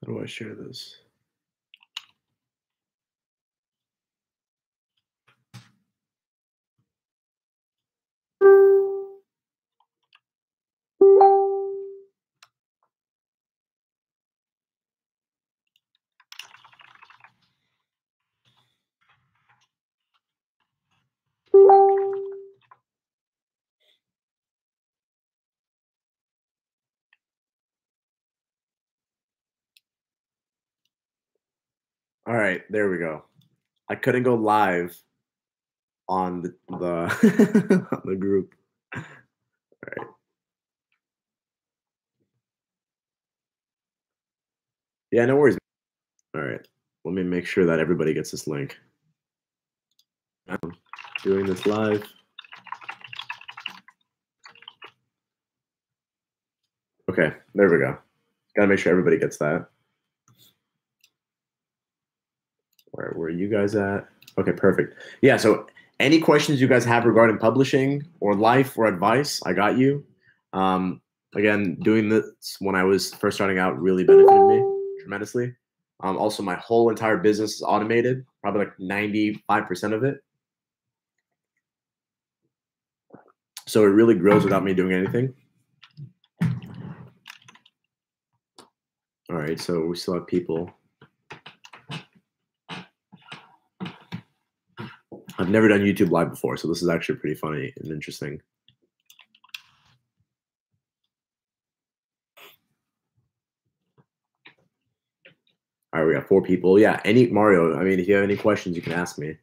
How do I share this? All right, there we go. I couldn't go live on the on the group. All right. Yeah, no worries. All right. Let me make sure that everybody gets this link. I'm doing this live. Okay, there we go. Gotta make sure everybody gets that. Where are you guys at? Okay, perfect. Yeah, so any questions you guys have regarding publishing or life or advice, I got you. Again, doing this when I was first starting out really benefited me tremendously. Also, my whole entire business is automated, probably like 95% of it. So it really grows without me doing anything. All right, so we still have people. I've never done YouTube Live before, so this is actually pretty funny and interesting. All right, we got 4 people. Yeah, Mario, I mean, if you have any questions, you can ask me.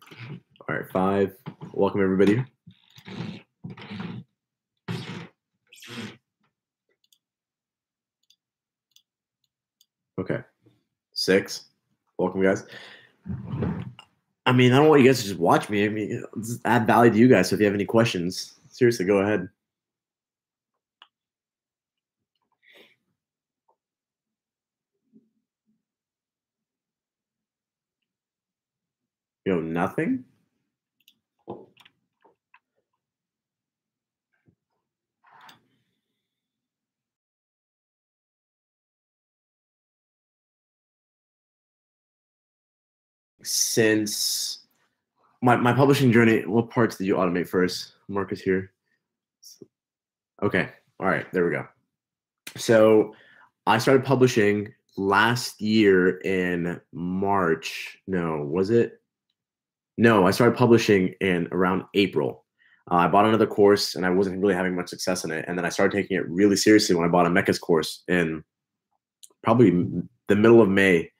All right, 5. Welcome, everybody. Okay. 6. Welcome, guys. I mean, I don't want you guys to just watch me. I mean, just add value to you guys. So if you have any questions, seriously, go ahead. You know, nothing? Since my publishing journey, what parts did you automate first? Marcus here. Okay. All right. There we go. So I started publishing last year in March. No, was it? No, I started publishing in around April. I bought another course and I wasn't really having much success in it. And then I started taking it really seriously when I bought a Mecca's course in probably the middle of May.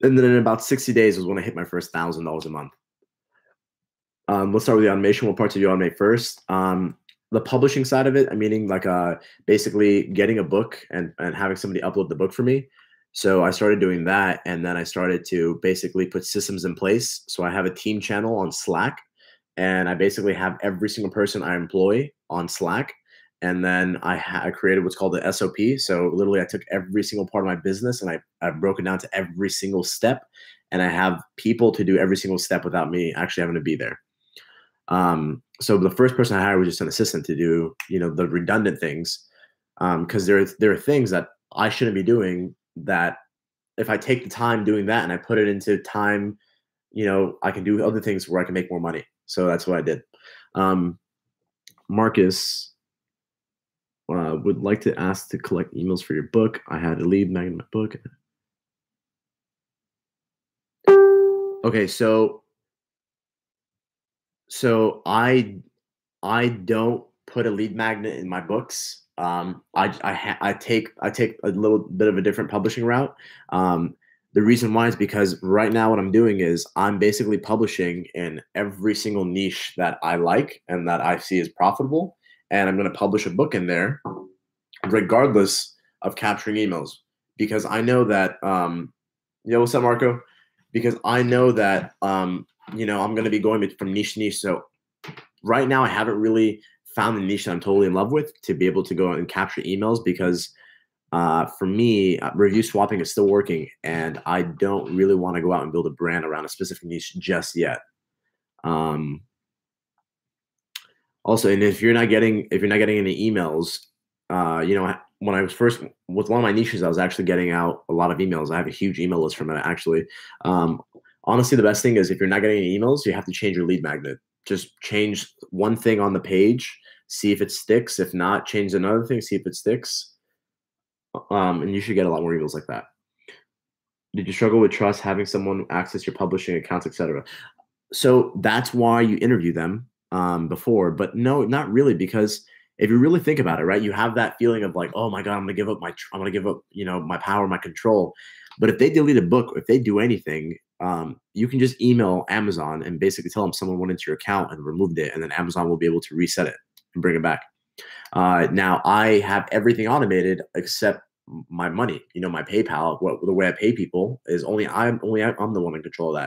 And then in about 60 days was when I hit my first $1,000 a month. Let's start with the automation. What parts did you automate first? The publishing side of it, meaning like basically getting a book and having somebody upload the book for me. So I started doing that, and then I started to basically put systems in place. So I have a team channel on Slack, and I basically have every single person I employ on Slack. And then I created what's called the SOP. So literally I took every single part of my business and I broke it down to every single step. And I have people to do every single step without me actually having to be there. So the first person I hired was just an assistant to do, the redundant things. Because there are things that I shouldn't be doing that if I take the time doing that and I put it into time, I can do other things where I can make more money. So that's what I did. Marcus would like to ask to collect emails for your book. I had a lead magnet in my book. Okay, so I don't put a lead magnet in my books. I take a little bit of a different publishing route. The reason why is because right now what I'm doing is I'm basically publishing in every single niche that I like and that I see as profitable, and I'm going to publish a book in there, regardless of capturing emails, because I know that what's up, Marco? Because I know that I'm going to be going from niche to niche. So right now I haven't really found the niche that I'm totally in love with to be able to go and capture emails, because for me, review swapping is still working, and I don't really want to go out and build a brand around a specific niche just yet. Also, and if you're not getting any emails, when I was first with one of my niches, I was actually getting out a lot of emails. I have a huge email list from it actually. Um, Honestly, the best thing is if you're not getting any emails, you have to change your lead magnet. Just change one thing on the page, see if it sticks. If not, change another thing, see if it sticks. And you should get a lot more emails like that. Did you struggle with trust, having someone access your publishing accounts, etc.? So that's why you interview them before, but no, not really, because if you really think about it, right, you have that feeling of like, oh my god, I'm gonna give up, my power, my control. But if they delete a book, if they do anything, you can just email Amazon and basically tell them someone went into your account and removed it, and then Amazon will be able to reset it and bring it back. Now I have everything automated except my money. My PayPal, the way I pay people is I'm the one in control of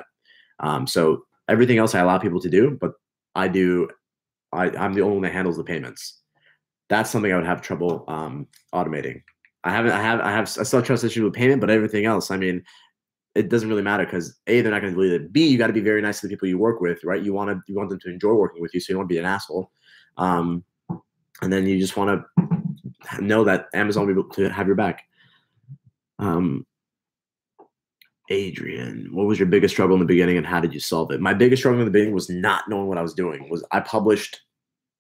that. So everything else I allow people to do, but I'm the only one that handles the payments. That's something I would have trouble automating. I still have trust issues with payment, but everything else, I mean, it doesn't really matter because A, they're not going to delete it. B, you got to be very nice to the people you work with, right? You want them to enjoy working with you, so you don't want to be an asshole. And then you just want to know that Amazon will be able to have your back. Adrian, what was your biggest struggle in the beginning and how did you solve it? My biggest struggle in the beginning was not knowing what I was doing. I published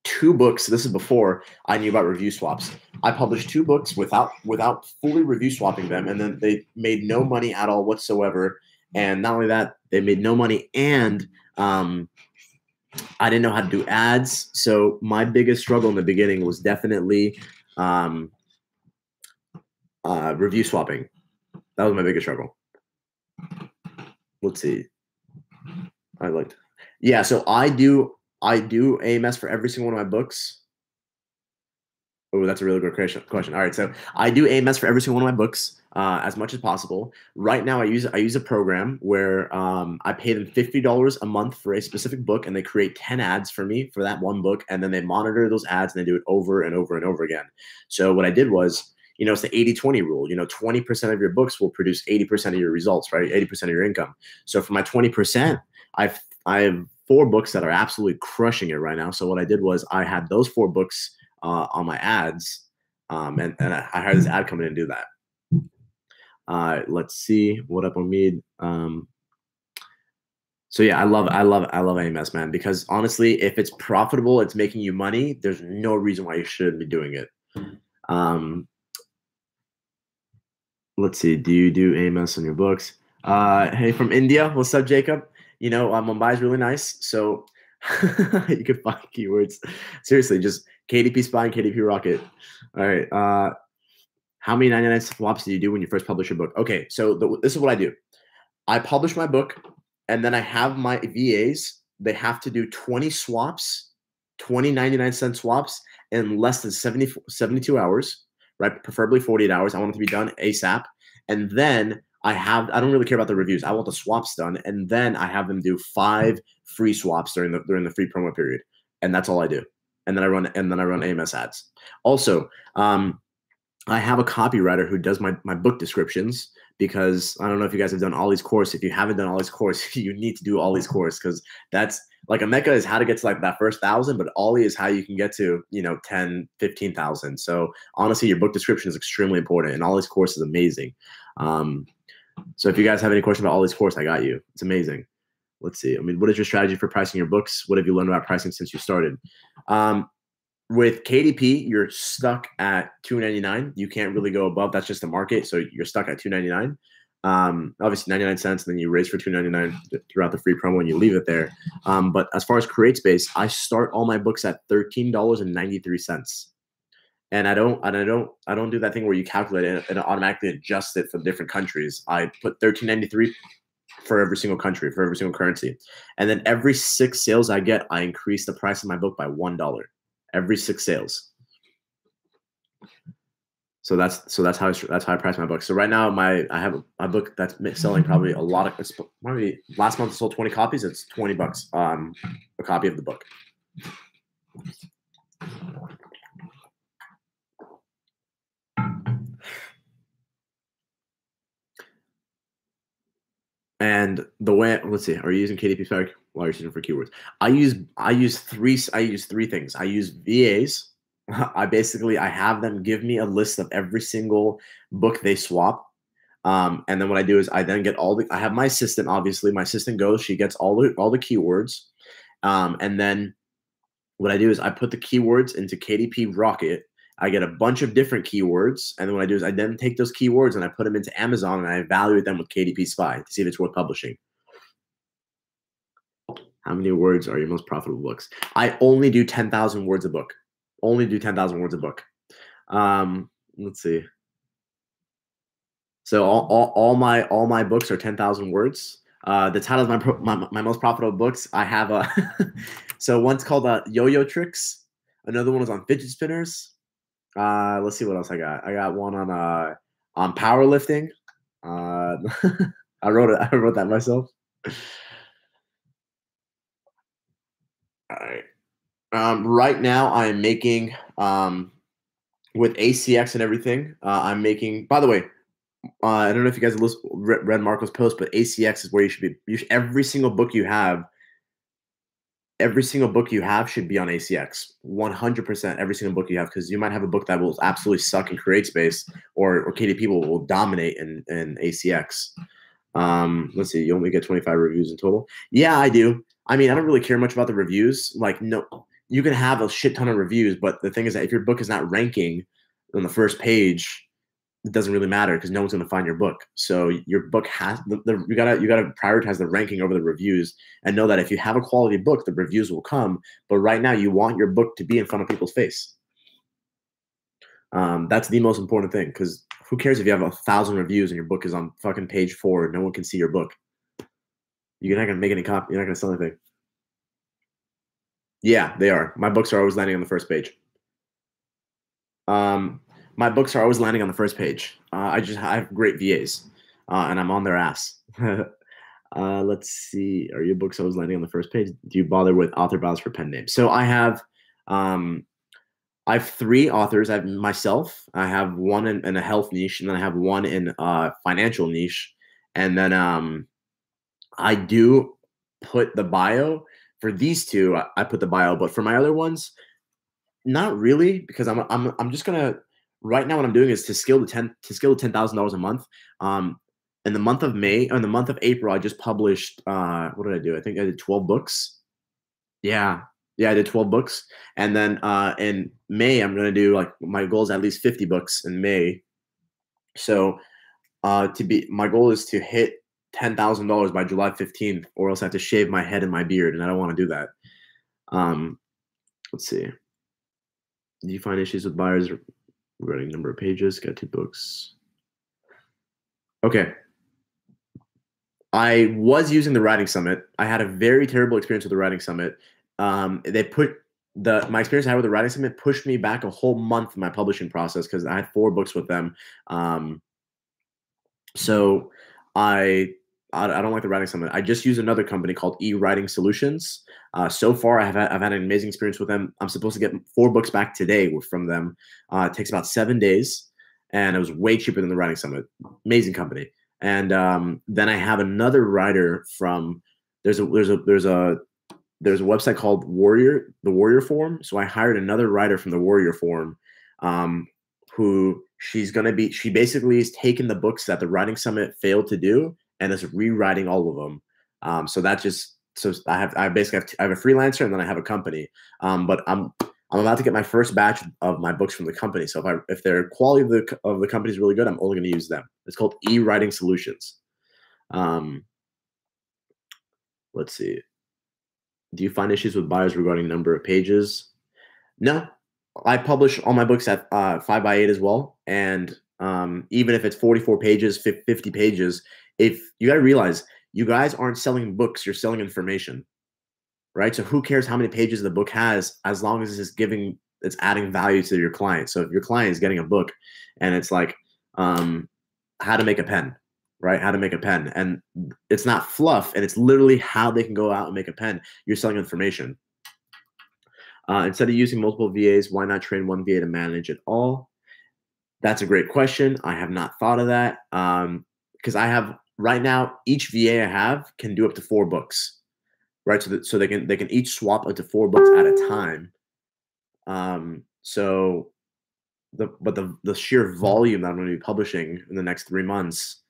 2 books. This is before I knew about review swaps. I published 2 books without fully review swapping them, and then they made no money at all whatsoever. And not only that, they made no money, and I didn't know how to do ads. So my biggest struggle in the beginning was definitely review swapping. That was my biggest struggle. Let's see. Yeah, so I do AMS for every single one of my books. Oh, that's a really good question. All right, so I do AMS for every single one of my books as much as possible. Right now, I use a program where I pay them $50 a month for a specific book, and they create 10 ads for me for that one book, and then they monitor those ads and they do it over and over and over again. So what I did was, it's the 80-20 rule. 20% of your books will produce 80% of your results, right? 80% of your income. So for my 20%, I have 4 books that are absolutely crushing it right now. So what I did was I had those 4 books on my ads, and I hired this ad company to do that. Let's see what up on me. So yeah, I love AMS, man, because honestly, if it's profitable, it's making you money, there's no reason why you shouldn't be doing it. Let's see. Do you do AMS on your books? Hey, from India. What's up, Jacob? Mumbai is really nice, so you can find keywords. Seriously, just KDP Spy and KDP Rocket. All right. How many 99 swaps do you do when you first publish your book? Okay, so this is what I do. I publish my book, and then I have my VAs. They have to do 20 swaps, 20 99-cent swaps in less than 72 hours, right? Preferably 48 hours. I want it to be done ASAP. And then I don't really care about the reviews. I want the swaps done. And then I have them do 5 free swaps during the free promo period. And that's all I do. And then I run AMS ads. Also, I have a copywriter who does my book descriptions, because I don't know if you guys have done Ollie's course. If you haven't done Ollie's course, you need to do Ollie's course, because that's like a Mecca is how to get to like that first 1,000, but Ollie is how you can get to 10, 15,000. So honestly, your book description is extremely important, and Ollie's course is amazing. So if you guys have any questions about Ollie's course, I got you. It's amazing. Let's see. What is your strategy for pricing your books? What have you learned about pricing since you started? With KDP, you're stuck at $2.99. You can't really go above. That's just the market. So you're stuck at $2.99. Obviously 99 cents, and then you raise for $2.99 throughout the free promo and you leave it there. But as far as CreateSpace, I start all my books at $13.93. And I don't do that thing where you calculate it and automatically adjust it for different countries. I put $13.93 for every single country, for every single currency. And then every 6 sales I get, I increase the price of my book by $1. Every 6 sales. So that's how I price my book. So right now I have a book that's selling probably a lot of. It's probably last month I sold 20 copies. It's $20 a copy of the book. And the way, let's see, are you using KDP while you're searching for keywords? I use 3 things. I use VAs. I have them give me a list of every single book they swap. And then what I do is I then get I have my assistant, obviously. My assistant goes, she gets all the keywords. And then what I do is I put the keywords into KDP Rocket. I get a bunch of different keywords. And then what I do is I then take those keywords and I put them into Amazon and I evaluate them with KDP Spy to see if it's worth publishing. How many words are your most profitable books? I only do 10,000 words a book. Only do 10,000 words a book. Let's see. So all my books are 10,000 words. The title of my most profitable books, I have a so one's called Yo-Yo Tricks. Another one is on fidget spinners. Let's see what else I got. I got one on powerlifting. I wrote that myself. All right. Right now I am making with ACX and everything. I'm making. By the way, I don't know if you guys read Marco's post, but ACX is where you should be. Every single book you have should be on ACX. 100%. Every single book you have, because you might have a book that will absolutely suck in CreateSpace, or KDP will dominate in ACX. Let's see. You only get 25 reviews in total. Yeah, I do. I mean, I don't really care much about the reviews. Like, no, you can have a shit ton of reviews, but the thing is that if your book is not ranking on the first page, it doesn't really matter because no one's going to find your book. So your book has you gotta prioritize the ranking over the reviews, and know that if you have a quality book, the reviews will come. But right now, you want your book to be in front of people's face. That's the most important thing, because who cares if you have 1,000 reviews and your book is on fucking page 4 and no one can see your book? You're not gonna make any copy. You're not gonna sell anything. Yeah, they are. My books are always landing on the first page. My books are always landing on the first page. I have great VAs, and I'm on their ass. Let's see. Are your books always landing on the first page? Do you bother with author bios for pen names? So I have 3 authors. I have myself. I have one in a health niche, and then I have one in financial niche, and then I do put the bio for these 2. I put the bio, but for my other ones, not really, because I'm just gonna. Right now, what I'm doing is to scale to $10,000 a month. In the month of May, or in the month of April, I just published. What did I do? I think I did 12 books. Yeah, I did 12 books, and then in May, I'm gonna do, like, my goal is at least 50 books in May. So my goal is to hit $10,000 by July 15th, or else I have to shave my head and my beard, and I don't want to do that. Let's see. Do you find issues with buyers regarding number of pages? Got 2 books. Okay. I was using the Writing Summit. I had a very terrible experience with the Writing Summit. My experience I had with the Writing Summit pushed me back a whole month in my publishing process, because I had 4 books with them. So I don't like the Writing Summit. I just use another company called eWriting Solutions. So far, I've had an amazing experience with them. I'm supposed to get 4 books back today from them. It takes about 7 days, and it was way cheaper than the Writing Summit. Amazing company. And then I have another writer from there's a website called the Warrior Forum. So I hired another writer from the Warrior Forum, who she basically is taking the books that the Writing Summit failed to do and is rewriting all of them. I have a freelancer, and then I have a company. But I'm about to get my first batch of my books from the company. So if their quality of the company is really good, I'm only going to use them. It's called eWriting Solutions. Let's see. Do you find issues with buyers regarding number of pages? No, I publish all my books at 5x8 as well. And even if it's 44 pages, 50 pages, if you got to realize, you guys aren't selling books, you're selling information, right? So who cares how many pages the book has, as long as it's adding value to your client. So if your client is getting a book and it's like how to make a pen, right? How to make a pen, and it's not fluff, and it's literally how they can go out and make a pen. You're selling information. Instead of using multiple VAs, why not train one VA to manage it all? That's a great question. I have not thought of that, because I have right now, each VA I have can do up to 4 books, right? So they can each swap up to 4 books at a time. So the sheer volume that I'm going to be publishing in the next 3 months,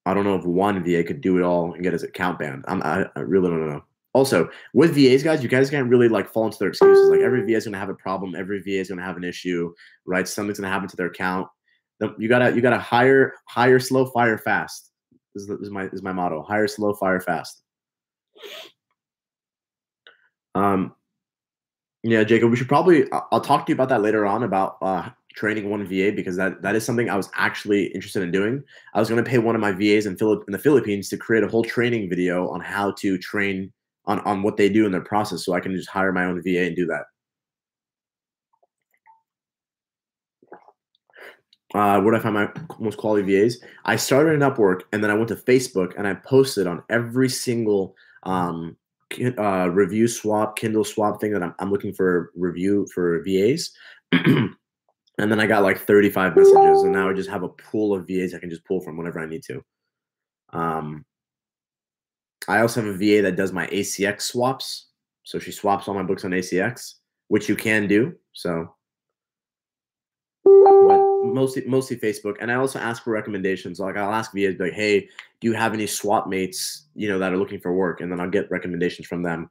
I don't know if one VA could do it all and get his account banned. I really don't know. Also, with VAs, guys, you guys can't really like fall into their excuses. Like every VA is going to have a problem. Every VA is going to have an issue, right? Something's going to happen to their account. You gotta hire slow, fire fast. This is my motto: hire slow, fire fast. Yeah, Jacob, we should probably. I'll talk to you about that later on about training one VA because that is something I was actually interested in doing. I was going to pay one of my VAs in the Philippines to create a whole training video on how to train on what they do in their process, so I can just hire my own VA and do that. Where do I find my most quality VAs? I started in Upwork, and then I went to Facebook, and I posted on every single review swap, Kindle swap thing that I'm looking for review for VAs. And then I got like 35 messages, and now I just have a pool of VAs I can just pull from whenever I need to. I also have a VA that does my ACX swaps. So she swaps all my books on ACX, which you can do. So but mostly Facebook. And I also ask for recommendations. Like I'll ask VAs like, hey, do you have any swap mates, that are looking for work? And then I'll get recommendations from them.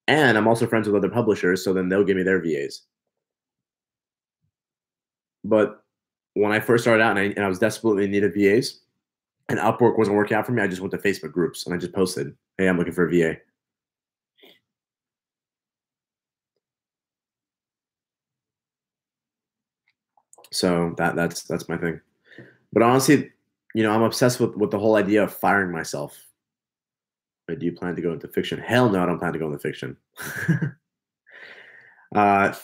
And I'm also friends with other publishers, so then they'll give me their VAs. But when I first started out and I was desperately in need of VAs and Upwork wasn't working out for me, I just went to Facebook groups and I just posted, hey, I'm looking for a VA. So that's my thing. But honestly, I'm obsessed with the whole idea of firing myself. Wait, do you plan to go into fiction? Hell no, I don't plan to go into fiction.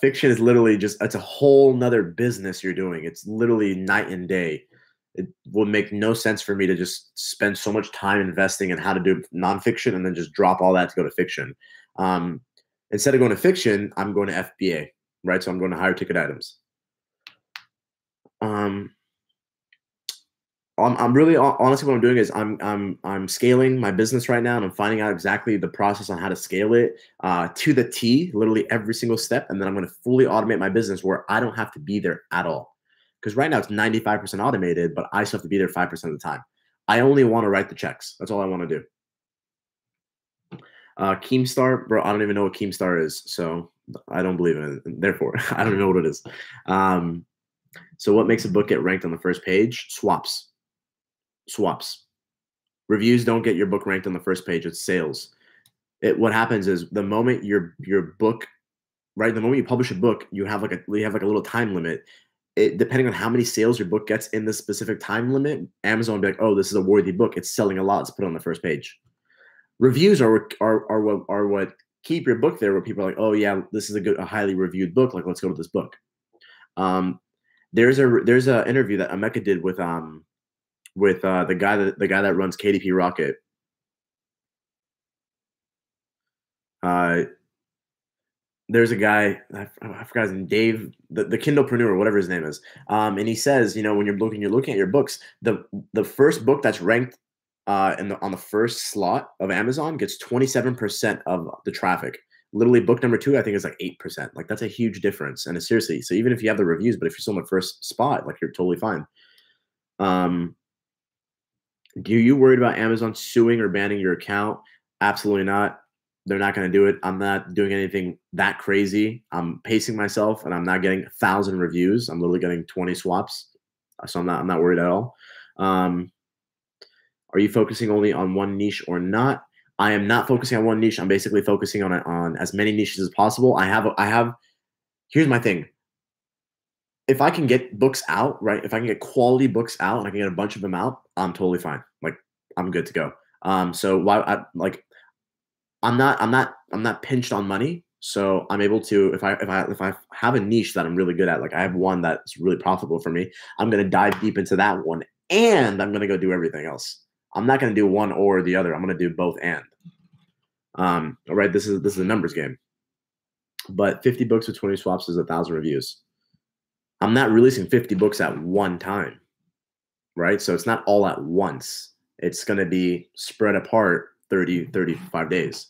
Fiction is literally it's a whole nother business you're doing. It's literally night and day. It would make no sense for me to just spend so much time investing in how to do nonfiction and then just drop all that to go to fiction. Instead of going to fiction, I'm going to FBA, right? So I'm going to higher ticket items. I'm really honestly what I'm doing is I'm scaling my business right now, and I'm finding out exactly the process on how to scale it to the T, literally every single step, and then I'm going to fully automate my business where I don't have to be there at all. Because right now it's 95% automated, but I still have to be there 5% of the time. I only want to write the checks. That's all I want to do. Keemstar, bro, I don't even know what Keemstar is, so I don't believe in it. Therefore, I don't even know what it is. So what makes a book get ranked on the first page? Swaps. Reviews don't get your book ranked on the first page. It's sales. What happens is the moment your book, right? The moment you publish a book, you have like a little time limit. Depending on how many sales your book gets in this specific time limit, Amazon will be like, oh, this is a worthy book. It's selling a lot. Let's put it on the first page. Reviews are what keep your book there, where people are like, oh yeah, this is a highly reviewed book. Like, let's go to this book. There's a interview that Emeka did with the guy that runs KDP Rocket. There's a guy, I forgot his name, Dave, the Kindlepreneur, whatever his name is. And he says, when you're looking at your books, the first book that's ranked on the first slot of Amazon gets 27% of the traffic. Literally, book number 2, I think, is like 8%. Like, that's a huge difference. And it's seriously, so even if you have the reviews, but if you're still in the first spot, like, you're totally fine. Do you worried about Amazon suing or banning your account? Absolutely not. They're not going to do it. I'm not doing anything that crazy. I'm pacing myself, and I'm not getting 1,000 reviews. I'm literally getting 20 swaps, so I'm not worried at all. Are you focusing only on one niche or not? I am not focusing on one niche. I'm basically focusing on as many niches as possible. Here's my thing. If I can get books out, right? If I can get quality books out and I can get a bunch of them out, I'm totally fine. Like, I'm good to go. So I'm not pinched on money. So I'm able to, if I have a niche that I'm really good at, like I have one that's really profitable for me, I'm going to dive deep into that one, and I'm going to go do everything else. I'm not going to do one or the other. I'm going to do both and. All right, this is a numbers game. But 50 books with 20 swaps is 1,000 reviews. I'm not releasing 50 books at one time, right? So it's not all at once. It's going to be spread apart 35 days.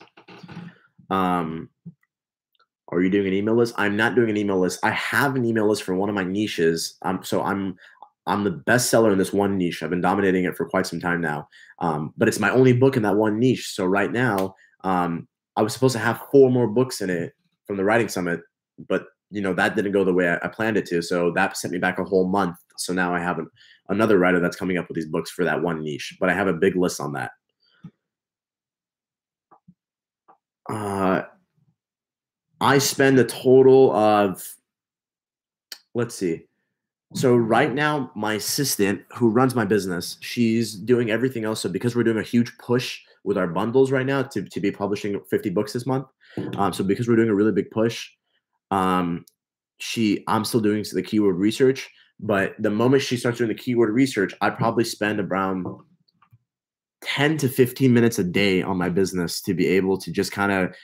Are you doing an email list? I'm not doing an email list. I have an email list for one of my niches. So I'm the best seller in this one niche. I've been dominating it for quite some time now. But it's my only book in that one niche. So right now, I was supposed to have 4 more books in it from the writing summit, but that didn't go the way I planned it to. So that sent me back a whole month. So now I have another writer that's coming up with these books for that one niche, but I have a big list on that. I spend a total of, let's see. So right now, my assistant who runs my business, she's doing everything else. So because we're doing a huge push with our bundles right now to be publishing 50 books this month. So because we're doing a really big push, I'm still doing the keyword research. But the moment she starts doing the keyword research, I probably spend around 10 to 15 minutes a day on my business to be able to just kind of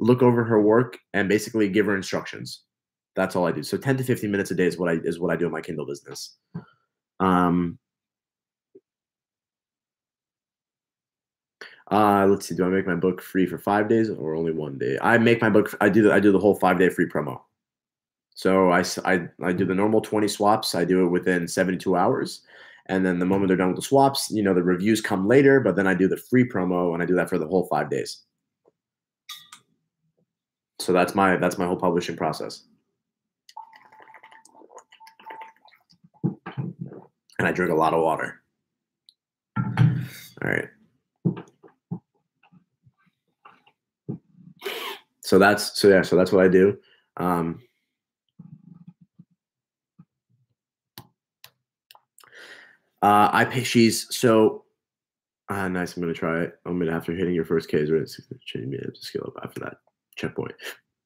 look over her work and basically give her instructions. That's all I do. So 10 to 15 minutes a day is what I do in my Kindle business. Let's see. Do I make my book free for 5 days or only 1 day? I make my book. I do the whole 5-day free promo. So I do the normal 20 swaps. I do it within 72 hours. And then the moment they're done with the swaps, the reviews come later, but then I do the free promo and I do that for the whole 5 days. So that's my whole publishing process. And I drink a lot of water. All right. So that's what I do. I pay. Nice. I'm gonna try it. After hitting your first K, is change me to scale up after that checkpoint.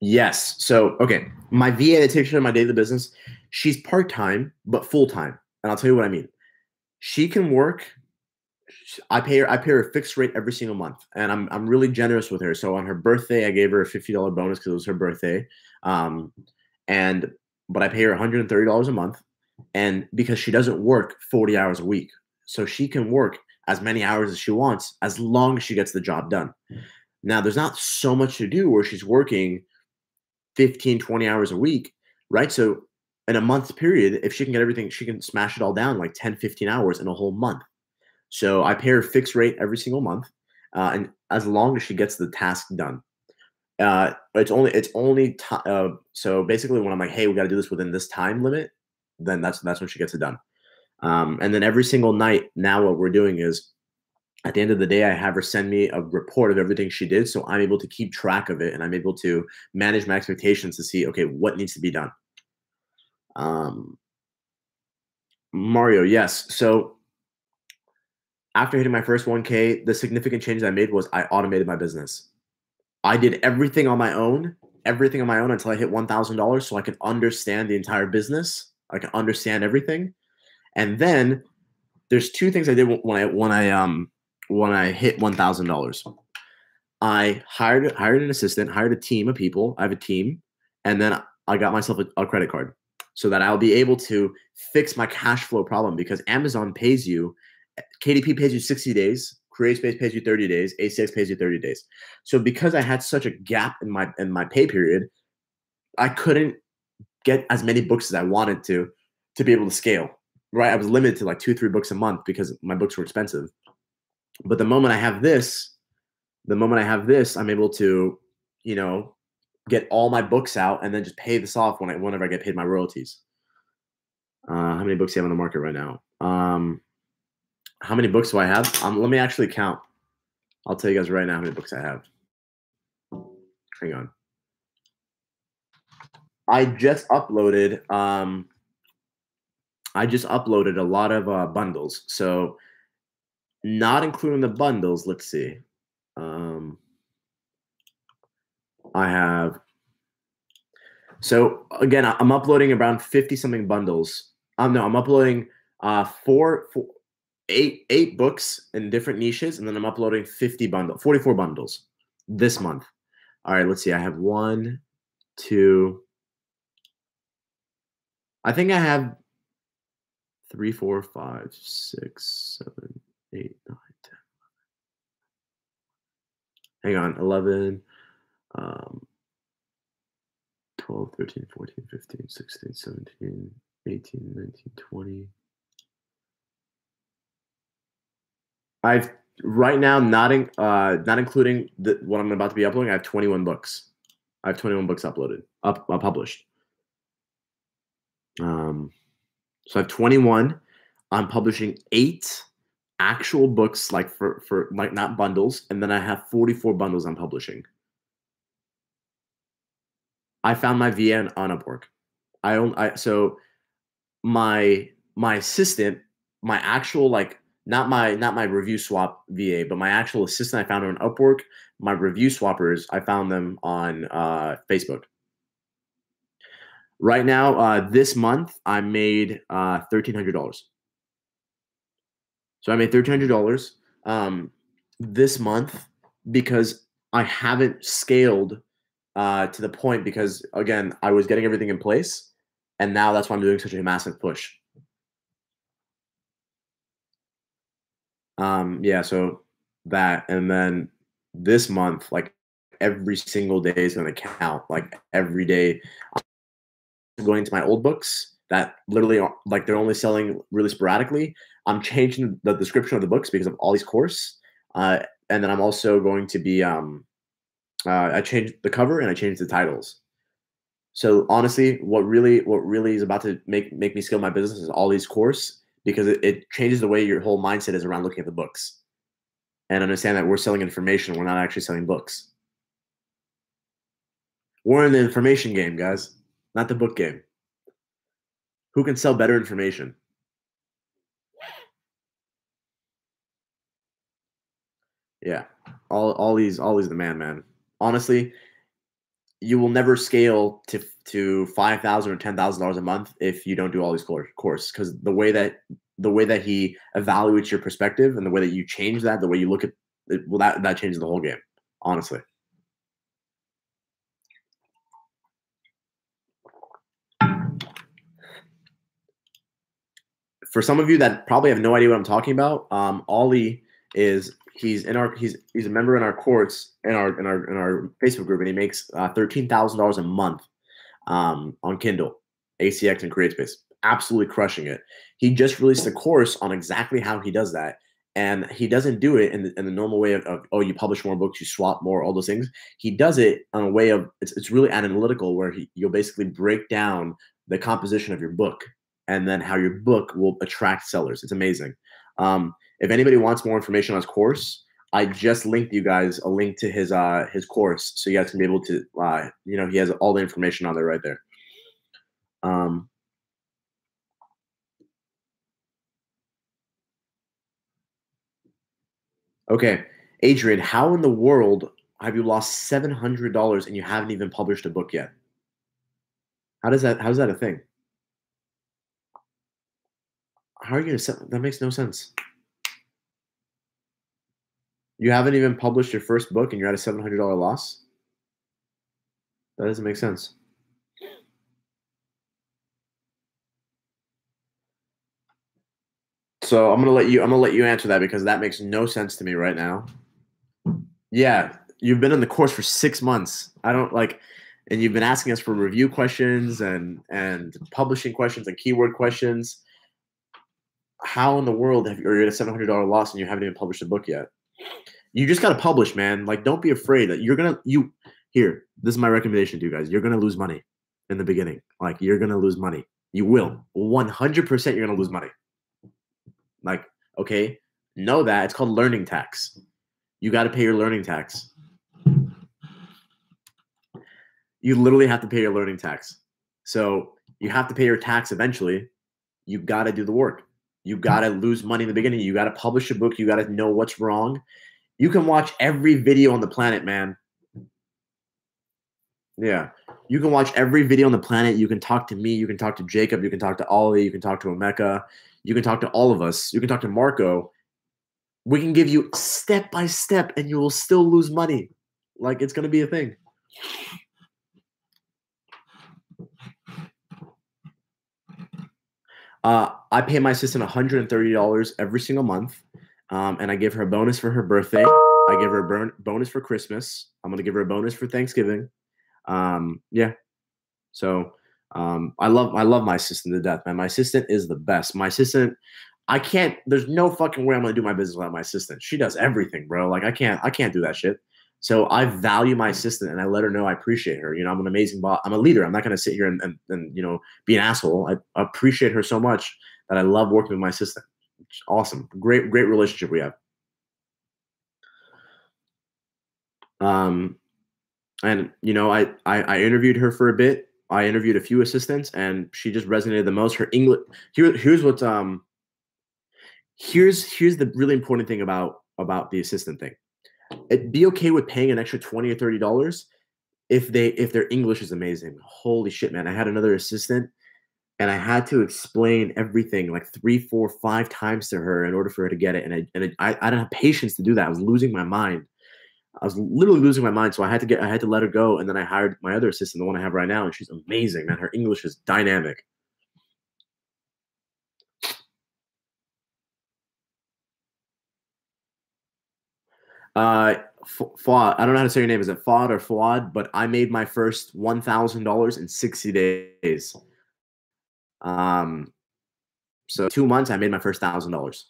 Yes. So okay, my VA that takes care of my daily business, she's part-time but full-time, and I'll tell you what I mean. She can work. I pay her a fixed rate every single month, and I'm really generous with her. So on her birthday, I gave her a $50 bonus because it was her birthday, but I pay her $130 a month, and because she doesn't work 40 hours a week, so she can work as many hours as she wants as long as she gets the job done. Now, there's not so much to do where she's working 15, 20 hours a week, right? So in a month period, if she can get everything, she can smash it all down like 10, 15 hours in a whole month. So I pay her fixed rate every single month, and as long as she gets the task done. So basically when I'm like, hey, we got to do this within this time limit, then that's when she gets it done. And then every single night now what we're doing is at the end of the day, I have her send me a report of everything she did. So I'm able to keep track of it and I'm able to manage my expectations to see, okay, what needs to be done. Mario, yes. So after hitting my first 1K, the significant changes I made was I automated my business. I did everything on my own until I hit $1,000 so I could understand the entire business. I can understand everything. And then there's 2 things I did when I hit $1,000. I hired an assistant, hired a team of people. I have a team, and then I got myself a credit card so that I'll be able to fix my cash flow problem because Amazon pays you, KDP pays you 60 days, CreateSpace pays you 30 days, ACX pays you 30 days. So because I had such a gap in my pay period, I couldn't get as many books as I wanted to be able to scale. Right, I was limited to like 2-3 books a month because my books were expensive. But the moment I have this, I'm able to, get all my books out and then just pay this off whenever I get paid my royalties. How many books do you have on the market right now? How many books do I have? Let me actually count. I'll tell you guys right now how many books I have. Hang on. I just uploaded a lot of bundles. So not including the bundles, let's see. I have. So again, I'm uploading around 50 something bundles. No, I'm uploading eight books in different niches, and then I'm uploading 44 bundles this month. All right, let's see. I have 1, 2. I think I have 3, 4, 5, 6, 7, 8, 9, 10. Hang on, 11. 12, 13, 14, 15, 16, 17, 18, 19, 20. I've right now, not including what I'm about to be uploading, I have 21 books. I have 21 books published. So I have 21. I'm publishing 8 actual books, like for like not bundles, and then I have 44 bundles I'm publishing. I found my VA on Upwork. So my assistant, my actual like not my review swap VA, but my actual assistant I found her on Upwork. My review swappers, I found them on Facebook. Right now, this month I made $1,300. So I made $1,300 this month because I haven't scaled to the point, because again, I was getting everything in place, and now that's why I'm doing such a massive push. Yeah, so that, and then this month, like every single day is going to count. Like every day, I'm going into my old books that literally are, like they're only selling really sporadically. I'm changing the description of the books because of all these course, and then I'm also going to be I changed the cover and I changed the titles. So honestly, what really is about to make me scale my business is all these course, because it changes the way your whole mindset is around looking at the books, and understand that we're selling information. We're not actually selling books. We're in the information game, guys, not the book game. Who can sell better information? Yeah, all these the man. Honestly, you will never scale to $5,000 or $10,000 a month if you don't do all these course, because the way that he evaluates your perspective and the way that you change that, the way you look at it, well, that changes the whole game, honestly. For some of you that probably have no idea what I'm talking about, Ollie is he's a member in our course in our Facebook group, and he makes $13,000 a month on Kindle, ACX, and CreateSpace. Absolutely crushing it. He just released a course on exactly how he does that. And he doesn't do it in the normal way of, oh, you publish more books, you swap more, all those things. He does it on a way of, it's really analytical, where you'll basically break down the composition of your book and then how your book will attract sellers. It's amazing. If anybody wants more information on his course, I just linked you guys a link to his course, so you guys can be able to, he has all the information on there right there. Okay, Adrian, how in the world have you lost $700 and you haven't even published a book yet? How's that a thing? How are you gonna sell? That makes no sense. You haven't even published your first book and you're at a $700 loss? That doesn't make sense. So I'm gonna let you answer that, because that makes no sense to me right now. Yeah, you've been in the course for 6 months. I don't like, and you've been asking us for review questions and publishing questions and keyword questions. How in the world are you at a $700 loss and you haven't even published a book yet? You just gotta publish, man. Like, don't be afraid that here. This is my recommendation to you guys. You're gonna lose money in the beginning. Like, you're gonna lose money. You will 100%. You're gonna lose money. Like, okay, know that it's called learning tax. You got to pay your learning tax. You literally have to pay your learning tax. So you have to pay your tax eventually. You got to do the work. You got to lose money in the beginning. You got to publish a book. You got to know what's wrong. You can watch every video on the planet, man. Yeah. You can watch every video on the planet. You can talk to me. You can talk to Jacob. You can talk to Ollie. You can talk to Emeka. You can talk to all of us. You can talk to Marco. We can give you step by step, and you will still lose money. Like, it's going to be a thing. I pay my assistant $130 every single month, and I give her a bonus for her birthday. I give her a bonus for Christmas. I'm going to give her a bonus for Thanksgiving. Yeah. So I love my assistant to death, man. My assistant is the best. My assistant, I can't. There's no fucking way I'm gonna do my business without my assistant. She does everything, bro. Like I can't do that shit. So I value my assistant, and I let her know I appreciate her. You know, I'm an amazing boss. I'm a leader. I'm not gonna sit here and you know be an asshole. I appreciate her so much that I love working with my assistant. It's awesome, great relationship we have. Um, and you know, I interviewed her for a bit. I interviewed a few assistants, and she just resonated the most. Her English. Here's what here's the really important thing about the assistant thing. It'd be okay with paying an extra $20 or $30 if their English is amazing. Holy shit, man! I had another assistant, and I had to explain everything like three, four, five times to her in order for her to get it. And I didn't have patience to do that. I was losing my mind. I was literally losing my mind. So I had to let her go, and then I hired my other assistant, the one I have right now, and she's amazing, man. Her English is dynamic. Fuad. I don't know how to say your name. Is it Fuad or Fuad? But I made my first $1,000 in 60 days. Um, so 2 months, I made my first $1,000.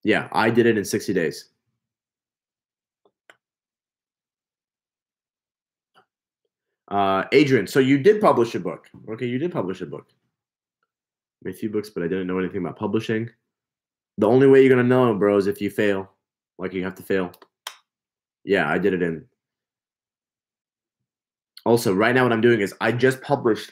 Yeah, I did it in 60 days. Adrian, so you did publish a book. Okay, you did publish a book. Made a few books, but I didn't know anything about publishing. The only way you're gonna know, bro, is if you fail. Like you have to fail. Yeah, I did it in. Also, right now what I'm doing is I just published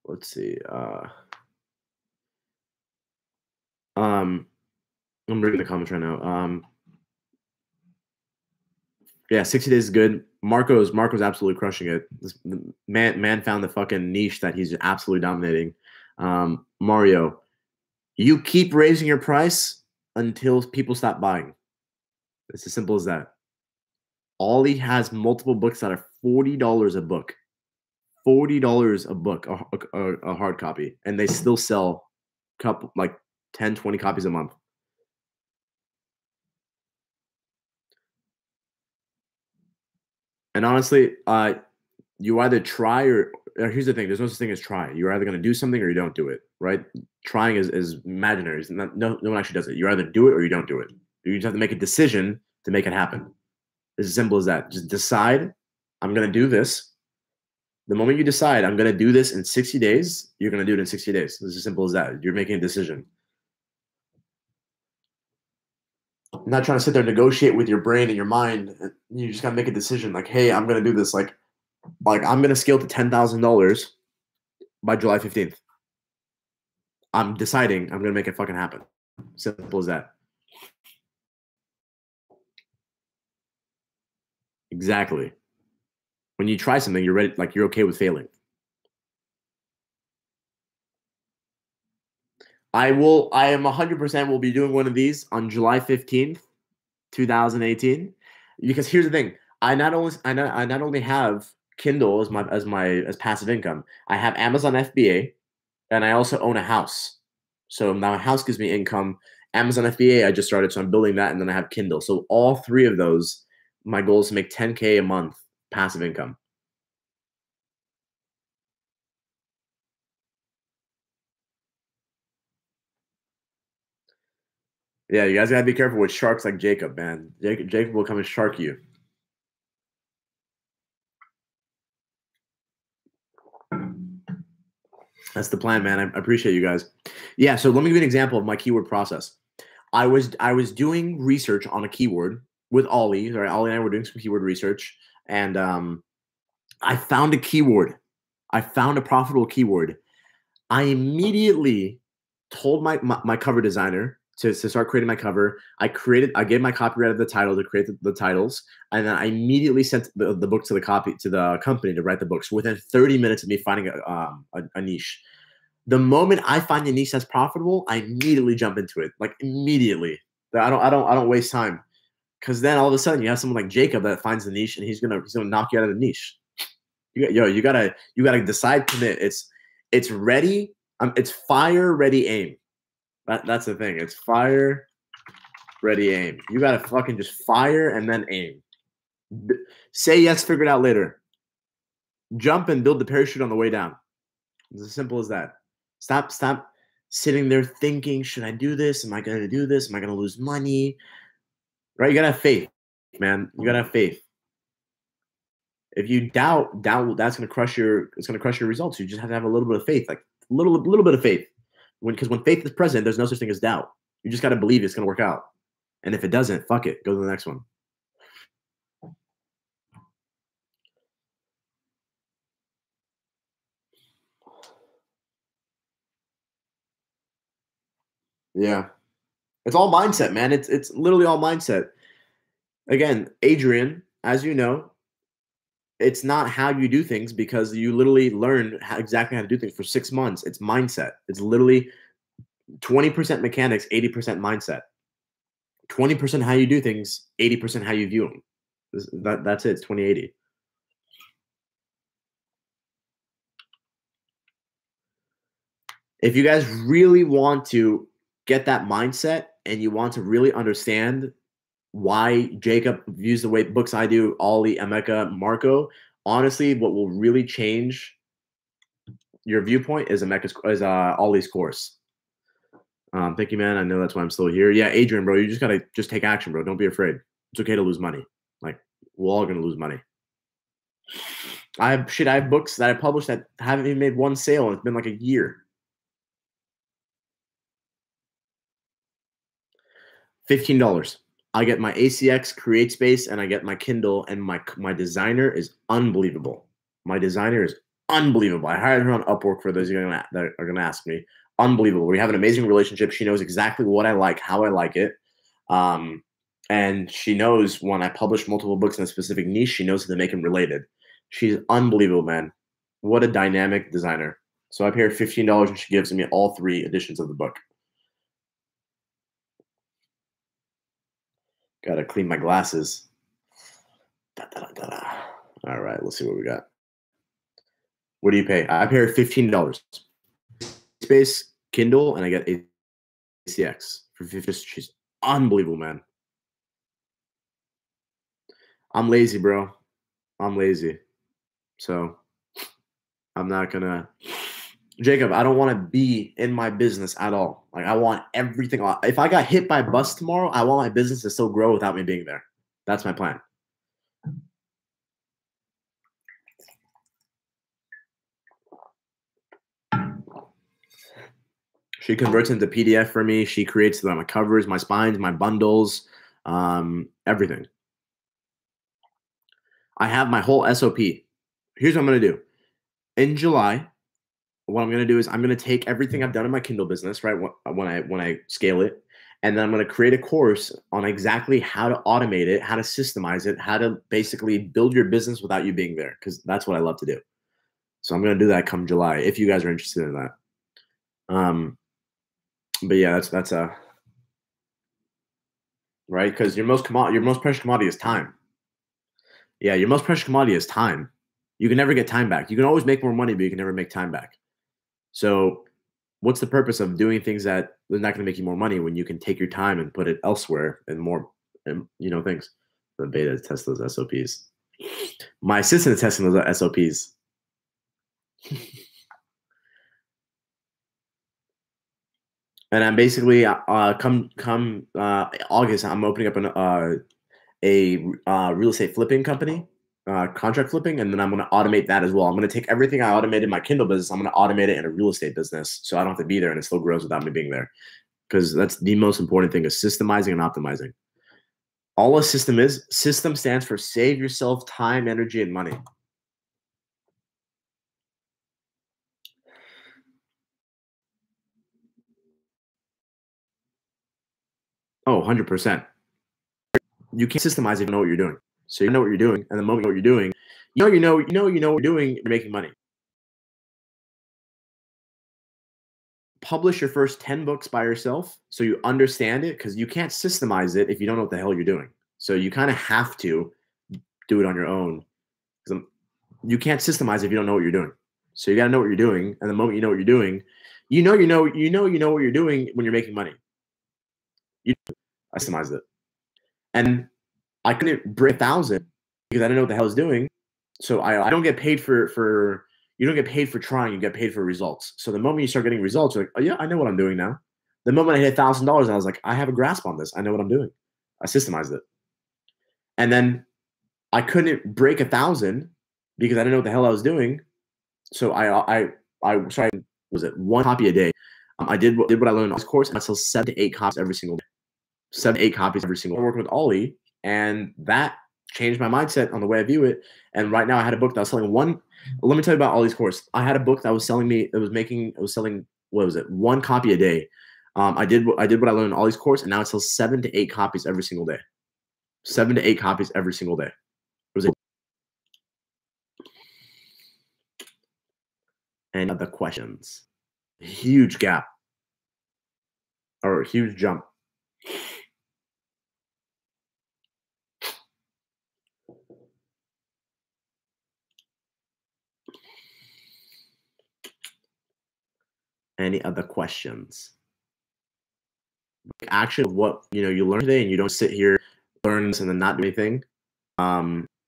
let's see. Um I'm reading the comments right now. Yeah, 60 days is good. Marco's absolutely crushing it. This man found the fucking niche that he's absolutely dominating. Mario, you keep raising your price until people stop buying. It's as simple as that. Ollie has multiple books that are $40 a book. $40 a book, a hard copy, and they still sell couple like 10, 20 copies a month. And honestly, you either try or here's the thing: there's no such thing as try. You're either going to do something or you don't do it. Right? Trying is imaginary. No one actually does it. You either do it or you don't do it. You just have to make a decision to make it happen. It's as simple as that. Just decide. I'm going to do this. The moment you decide I'm going to do this in 60 days, you're going to do it in 60 days. It's as simple as that. You're making a decision. I'm not trying to sit there and negotiate with your brain and your mind. You just got to make a decision. Like, hey, I'm going to do this. Like I'm going to scale to $10,000 by July 15th. I'm deciding I'm going to make it fucking happen. Simple as that. Exactly. When you try something, you're ready. Like you're okay with failing. I am 100% will be doing one of these on July 15th, 2018. Because here's the thing. I not only have Kindle as passive income. I have Amazon FBA and I also own a house. So now my house gives me income. Amazon FBA I just started, so I'm building that, and then I have Kindle. So all three of those, my goal is to make 10K a month passive income. Yeah, you guys gotta be careful with sharks like Jacob, man. Jacob will come and shark you. That's the plan, man. I appreciate you guys. Yeah, so let me give you an example of my keyword process. I was doing research on a keyword with Ollie. Right, Ollie and I were doing some keyword research, and I found a keyword. I found a profitable keyword. I immediately told my cover designer to start creating my cover. I gave my copywriter the title to create the titles, and then I immediately sent the book to the company to write the books. Within 30 minutes of me finding a niche, the moment I find a niche that's profitable, I immediately jump into it. Like immediately. I don't waste time. Because then all of a sudden you have someone like Jacob that finds the niche and he's gonna knock you out of the niche. You gotta decide, commit. It's ready. It's fire, ready, aim. That's the thing. It's fire, ready, aim. You gotta fucking just fire and then aim. Say yes, figure it out later. Jump and build the parachute on the way down. It's as simple as that. Stop sitting there thinking, should I do this? Am I gonna do this? Am I gonna lose money? Right? You gotta have faith, man. You gotta have faith. If you doubt, that's gonna crush your results. You just have to have a little bit of faith, like a little bit of faith. Because when faith is present, there's no such thing as doubt. You just gotta believe it's gonna work out. And if it doesn't, fuck it. Go to the next one. Yeah. It's all mindset, man. It's literally all mindset. Again, Adrian, as you know, it's not how you do things because you literally learn exactly how to do things for 6 months. It's mindset. It's literally 20% mechanics, 80% mindset. 20% how you do things, 80% how you view them. That's it. It's 20/80. If you guys really want to get that mindset and you want to really understand why Jacob views the way books I do, Ollie, Emeka, Marco, honestly, what will really change your viewpoint is Ollie's course. Thank you, man. I know that's why I'm still here. Yeah, Adrian, bro, you just gotta take action, bro. Don't be afraid. It's okay to lose money. Like, we're all gonna lose money. I have books that I published that haven't even made one sale, and it's been like a year. $15. I get my ACX Create Space, and I get my Kindle, and my designer is unbelievable. My designer is unbelievable. I hired her on Upwork for those that are gonna ask me. Unbelievable. We have an amazing relationship. She knows exactly what I like, how I like it. And she knows when I publish multiple books in a specific niche, she knows how to make them related. She's unbelievable, man. What a dynamic designer. So I pay her $15 and she gives me all 3 editions of the book. Gotta clean my glasses. All right, let's see what we got. What do you pay? I pay her $15. Space, Kindle, and I get ACX for 50. She's unbelievable, man. I'm lazy, bro. I'm lazy. So I'm not gonna. Jacob, I don't want to be in my business at all. Like, I want everything. If I got hit by a bus tomorrow, I want my business to still grow without me being there. That's my plan. She converts into PDF for me. She creates my covers, my spines, my bundles, everything. I have my whole SOP. Here's what I'm going to do. In July, what I'm going to do is I'm going to take everything I've done in my Kindle business, right, when I scale it, and then I'm going to create a course on exactly how to automate it, how to systemize it, how to basically build your business without you being there, because that's what I love to do. So I'm going to do that come July if you guys are interested in that. But yeah, that's right, because your most precious commodity is time. Yeah, your most precious commodity is time. You can never get time back. You can always make more money, but you can never make time back. So what's the purpose of doing things that are not going to make you more money when you can take your time and put it elsewhere and more, things? The beta test those SOPs. My assistant is testing those SOPs. And I'm basically come August, I'm opening up a real estate flipping company, contract flipping, and then I'm going to automate that as well. I'm going to take everything I automated in my Kindle business, I'm going to automate it in a real estate business, so I don't have to be there and it still grows without me being there. Because that's the most important thing, is systemizing and optimizing. All a system stands for save yourself time, energy, and money. Oh, 100%. You can't systemize if you know what you're doing. So you know what you're doing, and the moment you know what you're doing, you know what you're doing, you're making money. Publish your first 10 books by yourself so you understand it, because you can't systemize it if you don't know what the hell you're doing. So you kind of have to do it on your own. you can't systemize if you don't know what you're doing. So you got to know what you're doing, and the moment you know what you're doing, you know what you're doing when you're making money. You systemize it, and I couldn't break 1,000 because I didn't know what the hell I was doing. So I don't get paid for you don't get paid for trying. You get paid for results. So the moment you start getting results, you're like, oh yeah, I know what I'm doing now. The moment I hit $1,000, I was like, I have a grasp on this. I know what I'm doing. I systemized it, and then I couldn't break 1,000 because I didn't know what the hell I was doing. So I was it one copy a day. I did what I learned on this course. And I sell 7 to 8 copies every single day. 7 to 8 copies every single day. I'm working with Ollie, and that changed my mindset on the way I view it. And right now I had a book that was selling one. Let me tell you about Ollie's course. I had a book that was selling me. It was selling. What was it? 1 copy a day. I did what I learned in Ollie's course, and now it sells 7 to 8 copies every single day. 7 to 8 copies every single day. It was any other questions? Huge gap or a huge jump. Any other questions? Action of what you learn today, and you don't sit here, learn this, and then not do anything.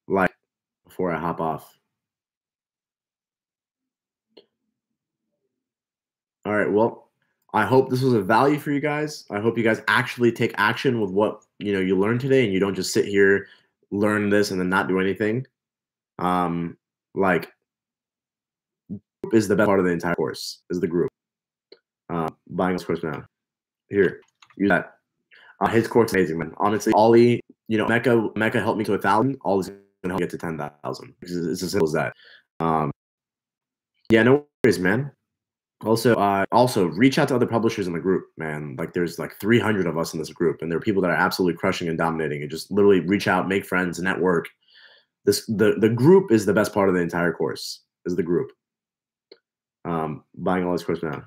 Like before I hop off. All right. Well, I hope this was a value for you guys. I hope you guys actually take action with what you learned today, and you don't just sit here, learn this, and then not do anything. Like, is the best part of the entire course is the group. Buying this course now. Here, use that. His course is amazing, man. Honestly, Ollie, Mecca helped me to 1,000. Ollie's gonna help me get to 10,000. It's as simple as that. Yeah, no worries, man. Also reach out to other publishers in the group, man. Like there's like 300 of us in this group, and there are people that are absolutely crushing and dominating. And just literally reach out, make friends, network. The group is the best part of the entire course. Is the group. Buying Ollie's course now.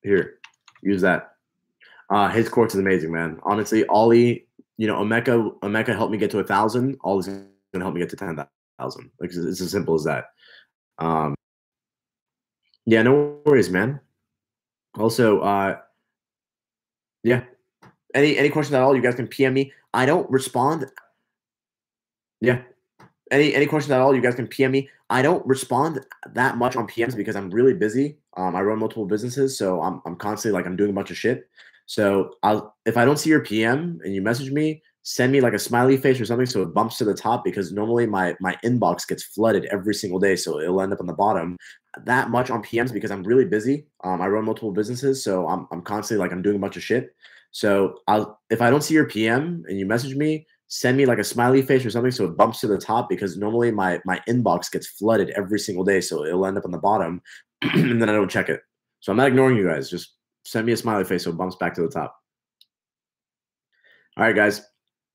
Here, use that. His course is amazing, man. Honestly, Ollie, Omeka helped me get to 1,000. Ollie's gonna help me get to 10,000. Like it's as simple as that. Yeah, no worries, man. Also, yeah. Any questions at all? You guys can PM me. I don't respond. Yeah. Any questions at all? You guys can PM me. I don't respond that much on PMs because I'm really busy. I run multiple businesses, so I'm constantly I'm doing a bunch of shit. So if I don't see your PM and you message me, send me like a smiley face or something so it bumps to the top, because normally my inbox gets flooded every single day, so it'll end up on the bottom. That much on PMs because I'm really busy. I run multiple businesses, so I'm constantly I'm doing a bunch of shit. So if I don't see your PM and you message me, send me like a smiley face or something so it bumps to the top, because normally my inbox gets flooded every single day, so it'll end up on the bottom and then I don't check it. So I'm not ignoring you guys. Just send me a smiley face so it bumps back to the top. All right, guys.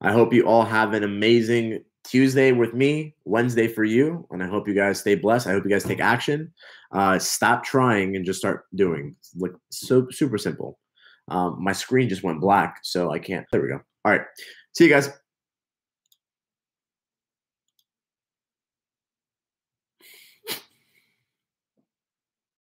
I hope you all have an amazing Tuesday with me, Wednesday for you, and I hope you guys stay blessed. I hope you guys take action. Stop trying and just start doing. It's so super simple. My screen just went black, so I can't. There we go. All right. See you guys.